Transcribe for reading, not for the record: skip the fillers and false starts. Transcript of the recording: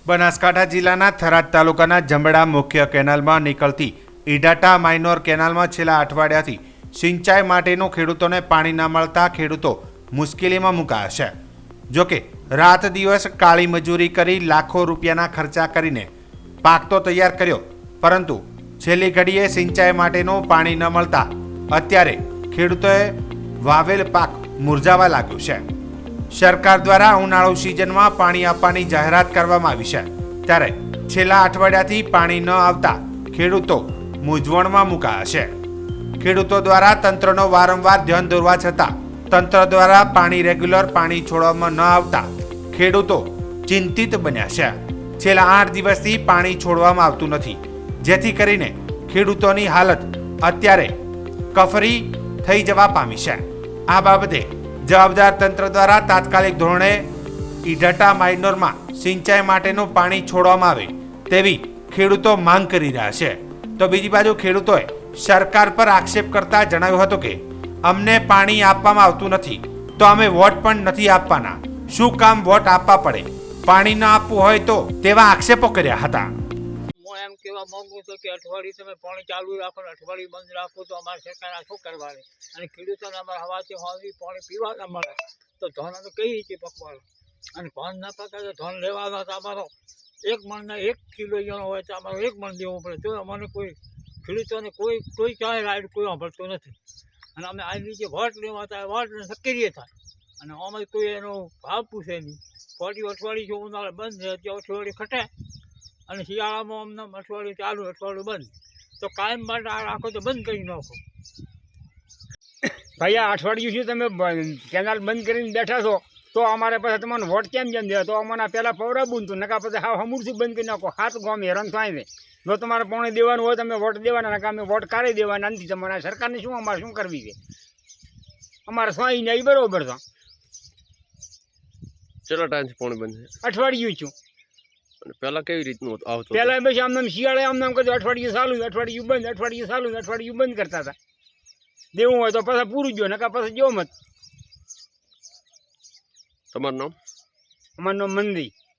બનાસકાંઠા જિલ્લાના થરાદ તાલુકાના જંબડા મુખ્ય કેનાલમાં નીકળતી ઈડાટા માઇનોર કેનાલમાં છેલ્લા અઠવાડિયાથી સિંચાઈ માટેનું ખેડૂતોને પાણી ન મળતા ખેડૂતો મુશ્કેલીમાં મુકાયા છે. જોકે રાત દિવસ કાળી મજૂરી કરી લાખો રૂપિયાના ખર્ચા કરીને પાક તો તૈયાર કર્યો, પરંતુ છેલ્લી ઘડીએ સિંચાઈ માટેનું પાણી ન મળતા અત્યારે ખેડૂતોએ વાવેલ પાક મુરઝાવા લાગ્યો છે. સરકાર દ્વારા ઉનાળુ સિઝનમાં પાણી આપવાની જાહેરાત કરવામાં આવી છે, ત્યારે છેલ્લા અઠવાડિયાથી પાણી ન આવતા ખેડૂતો મૂંઝવણમાં મુકાયા છે. ખેડૂતો દ્વારા તંત્રનો વારંવાર ધ્યાન દોરવા છતાં તંત્ર દ્વારા પાણી રેગ્યુલર પાણી છોડવામાં ન આવતા ખેડૂતો ચિંતિત બન્યા છે. છેલ્લા 8 દિવસથી પાણી છોડવામાં આવતું નથી, જેથી કરીને ખેડૂતોની હાલત અત્યારે કફરી થઈ જવા પામી છે. આ બાબતે જવાબદાર તંત્ર દ્વારા તાત્કાલિક ધોરણે ઈડાટા માઇનોરમાં સિંચાઈ માટેનું પાણી છોડવામાં આવે તેવી ખેડૂતો માંગ કરી રહ્યા છે. તો બીજી બાજુ ખેડૂતોએ સરકાર પર આક્ષેપ કરતા જણાવ્યું હતું કે અમને પાણી આપવામાં આવતું નથી તો અમે વોટ પણ નથી આપવાના. શું કામ વોટ આપવા પડે? પાણી ન આપવું હોય તો તેવા આક્ષેપો કર્યા હતા. હું એમ કહેવા માંગુ છું કે અઠવાડિયું તમે પાણી ચાલુ રાખો ને અઠવાડિયું બંધ રાખો તો અમારી સરકાર આ શું કરવાની? અને ખેડૂતોને અમારે હવાથી હોવી પાણી પીવા ન મળે તો ધોન તો કઈ રીતે પકવાનું? અને ધોન ન પકાય તો ધોન લેવાનો તો અમારો 1 મણના 1 કિલો જેનો હોય તો અમારો 1 મણ દેવું પડે. તો અમને કોઈ ખેડૂતોને કોઈ ચાહે રાઈડ કોઈ સાંભળતો નથી. અને અમે આ રીતે વોટ લેવા થાય વોટ સક્રિય થાય અને અમે કોઈ એનો ભાવ પૂછે નહીં. અઠવાડિયું જો ઉનાળે બંધ રહે ત્યાં અઠવાડિયું ખટે અને શિયાળામાં અમને અઠવાડિયું ચાલુ અઠવાડિયું બંધ, તો કાયમ માટે આ રાખો તો બંધ કરી નાખો. ભાઈ આ અઠવાડિયું શું તમે કેનાલ બંધ કરીને બેઠા છો તો અમારે પછી તમને વોટ કેમ દે? તો અમને પહેલાં પવરાવું હતું, નકા પછી હા હમુરથી બંધ કરી નાખો. 7 ગામ હેરાન થાય છે. જો તમારે પાણી દેવાનું હોય તમે વોટ દેવાના, નકા અમે વોટ કાઢી દેવાના નથી. તમારે સરકારને શું અમારે શું કરવી છે? અમારે સ્વાઈ નહીં બરોબર છે. ચલો ટાઈમથી પાણી બંધ છે. અઠવાડિયું છું. અને પહેલા કેવી રીતનું આવતું? પહેલાં પછી આમને શિયાળે આમને કીધું અઠવાડિયું ચાલુ અઠવાડિયું બંધ, અઠવાડિયું ચાલુ અઠવાડિયું બંધ કરતા હતા. દેવું હોય તો પછી પૂરું જો, નકા પછી જો મત. તમારું નામ? અમારું નામ મંદી.